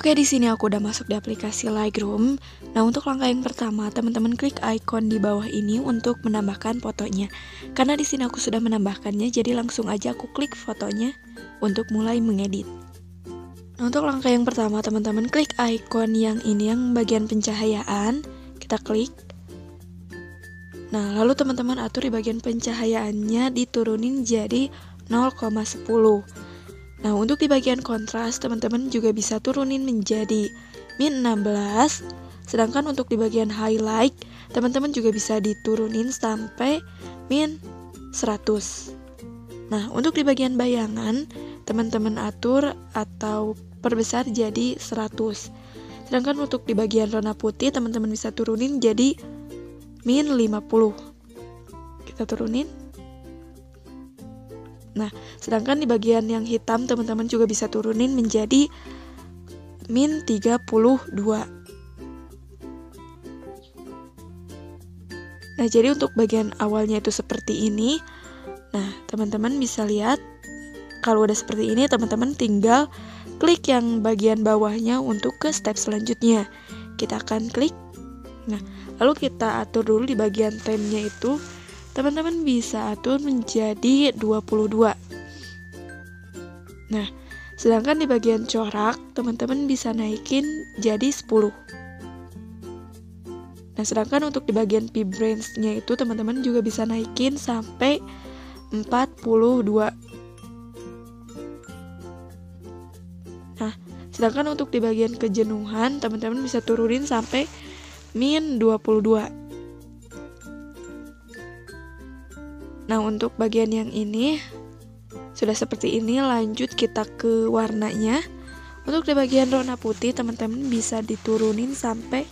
Oke, di sini aku udah masuk di aplikasi Lightroom. Nah, untuk langkah yang pertama, teman-teman klik icon di bawah ini untuk menambahkan fotonya. Karena di sini aku sudah menambahkannya, jadi langsung aja aku klik fotonya untuk mulai mengedit. Nah, untuk langkah yang pertama, teman-teman klik icon yang ini, yang bagian pencahayaan. Kita klik. Nah, lalu teman-teman atur di bagian pencahayaannya diturunin jadi 0,10. Nah, untuk di bagian kontras, teman-teman juga bisa turunin menjadi -16. Sedangkan untuk di bagian highlight, teman-teman juga bisa diturunin sampai -100. Nah, untuk di bagian bayangan, teman-teman atur atau perbesar jadi 100. Sedangkan untuk di bagian warna putih, teman-teman bisa turunin jadi -50. Kita turunin. Nah, sedangkan di bagian yang hitam teman-teman juga bisa turunin menjadi -32. Nah, jadi untuk bagian awalnya itu seperti ini. Nah, teman-teman bisa lihat kalau udah seperti ini, teman-teman tinggal klik yang bagian bawahnya untuk ke step selanjutnya. Kita akan klik. Nah, lalu kita atur dulu di bagian temnya itu. Teman-teman bisa atur menjadi 22. Nah, sedangkan di bagian corak, teman-teman bisa naikin jadi 10. Nah, sedangkan untuk di bagian vibrance-nya itu, teman-teman juga bisa naikin sampai 42. Nah, sedangkan untuk di bagian kejenuhan, teman-teman bisa turunin sampai -22. Nah, untuk bagian yang ini sudah seperti ini. Lanjut kita ke warnanya. Untuk di bagian warna putih, teman-teman bisa diturunin sampai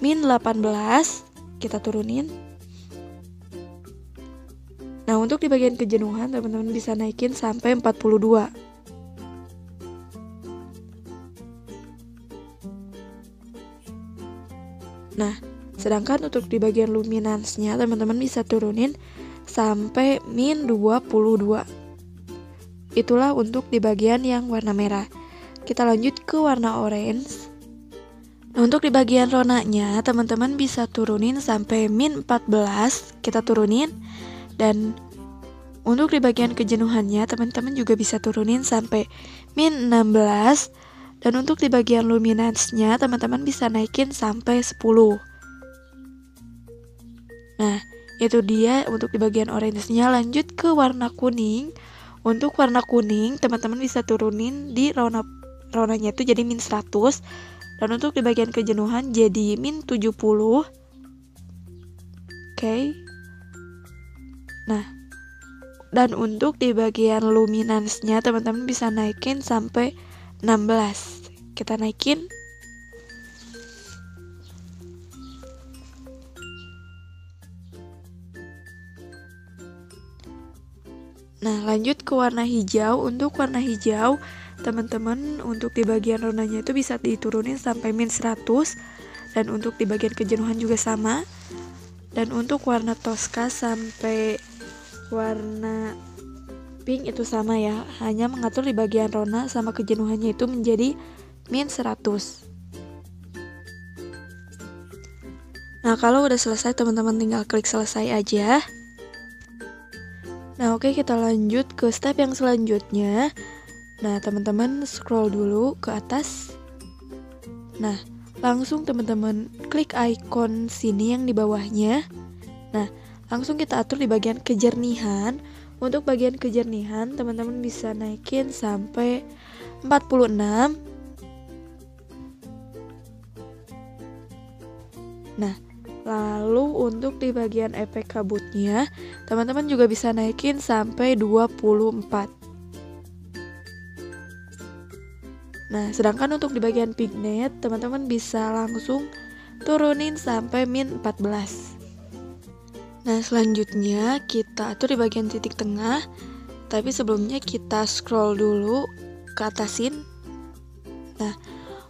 -18. Kita turunin. Nah, untuk di bagian kejenuhan, teman-teman bisa naikin sampai 42. Nah, sedangkan untuk di bagian luminance-nya, teman-teman bisa turunin sampai -22. Itulah untuk di bagian yang warna merah. Kita lanjut ke warna orange. Nah, untuk di bagian ronanya, teman-teman bisa turunin sampai -14. Kita turunin. Dan untuk di bagian kejenuhannya, teman-teman juga bisa turunin sampai -16. Dan untuk di bagian luminance-nya, teman-teman bisa naikin sampai 10. Nah, itu dia untuk di bagian orange-nya. Lanjut ke warna kuning. Untuk warna kuning, teman-teman bisa turunin di ronanya itu jadi -100. Dan untuk di bagian kejenuhan jadi -70. Oke. Nah, dan untuk di bagian luminance-nya, teman-teman bisa naikin sampai 16. Kita naikin. Nah, lanjut ke warna hijau. Untuk warna hijau, teman-teman untuk di bagian ronanya itu bisa diturunin sampai -100. Dan untuk di bagian kejenuhan juga sama. Dan untuk warna Tosca sampai warna pink itu sama ya. Hanya mengatur di bagian rona sama kejenuhannya itu menjadi -100. Nah, kalau udah selesai, teman-teman tinggal klik selesai aja. Nah, oke, kita lanjut ke step yang selanjutnya. Nah, teman-teman scroll dulu ke atas. Nah, langsung teman-teman klik icon sini yang di bawahnya. Nah, langsung kita atur di bagian kejernihan. Untuk bagian kejernihan, teman-teman bisa naikin sampai 46. Nah, lalu untuk di bagian efek kabutnya, teman-teman juga bisa naikin sampai 24. Nah, sedangkan untuk di bagian vignette, teman-teman bisa langsung turunin sampai -14. Nah, selanjutnya kita atur di bagian titik tengah. Tapi sebelumnya kita scroll dulu ke atasin. Nah,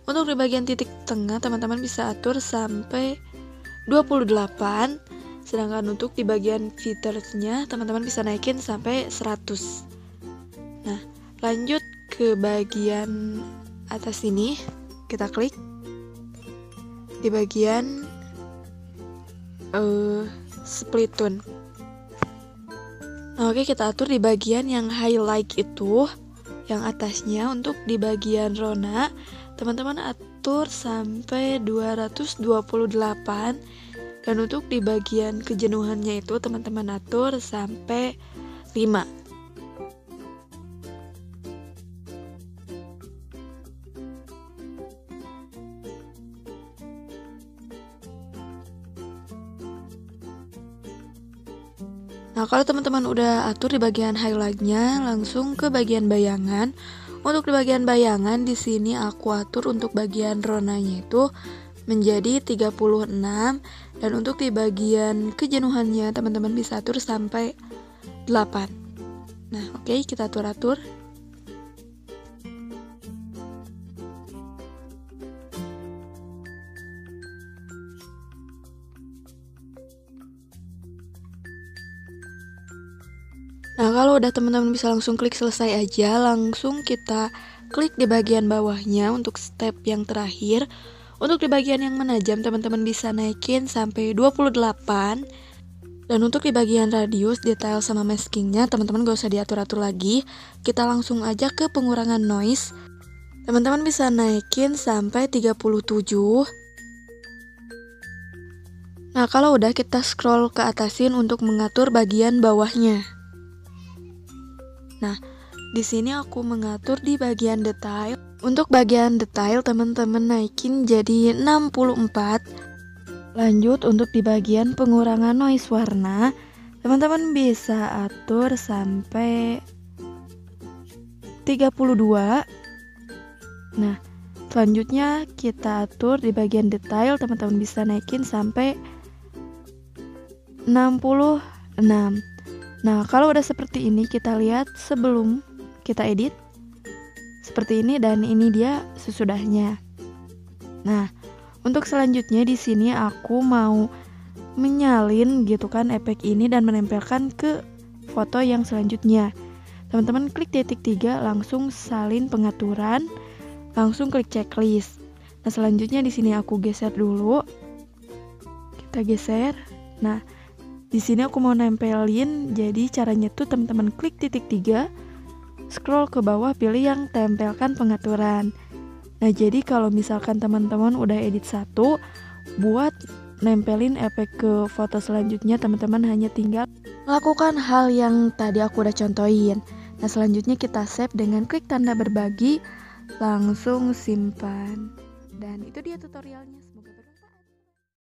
untuk di bagian titik tengah, teman-teman bisa atur sampai 28. Sedangkan untuk di bagian filtersnya, teman-teman bisa naikin sampai 100. Nah, lanjut ke bagian atas ini. kita klik di bagian split tone. Nah, oke, kita atur di bagian yang highlight itu, yang atasnya. Untuk di bagian rona, teman-teman atur sampai 228. Dan untuk di bagian kejenuhannya itu, teman-teman atur sampai 5. Nah, kalau teman-teman udah atur di bagian highlightnya, langsung ke bagian bayangan. Untuk di bagian bayangan, di sini aku atur untuk bagian ronanya itu menjadi 36. Dan untuk di bagian kejenuhannya, teman-teman bisa atur sampai 8. Nah, oke, kita atur-atur. Nah, kalau udah teman-teman bisa langsung klik selesai aja, langsung kita klik di bagian bawahnya untuk step yang terakhir. Untuk di bagian yang menajam, teman-teman bisa naikin sampai 28. Dan untuk di bagian radius, detail sama maskingnya, teman-teman gak usah diatur-atur lagi. Kita langsung aja ke pengurangan noise. Teman-teman bisa naikin sampai 37. Nah, kalau udah, kita scroll ke atasin untuk mengatur bagian bawahnya. Nah, di sini aku mengatur di bagian detail. Untuk bagian detail, teman-teman naikin jadi 64. Lanjut, untuk di bagian pengurangan noise warna, teman-teman bisa atur sampai 32. Nah, selanjutnya kita atur di bagian detail, teman-teman bisa naikin sampai 66. Nah, kalau udah seperti ini, kita lihat sebelum kita edit seperti ini, dan ini dia sesudahnya. Nah, untuk selanjutnya di sini aku mau menyalin gitu kan efek ini dan menempelkan ke foto yang selanjutnya. Teman-teman klik titik 3, langsung salin pengaturan, langsung klik checklist. Nah, selanjutnya di sini aku geser dulu. Kita geser. Nah, di sini aku mau nempelin, jadi caranya tuh teman-teman klik titik 3, scroll ke bawah, pilih yang tempelkan pengaturan. Nah, jadi kalau misalkan teman-teman udah edit satu, buat nempelin efek ke foto selanjutnya, teman-teman hanya tinggal lakukan hal yang tadi aku udah contohin. Nah, selanjutnya kita save dengan klik tanda berbagi, langsung simpan. Dan itu dia tutorialnya, semoga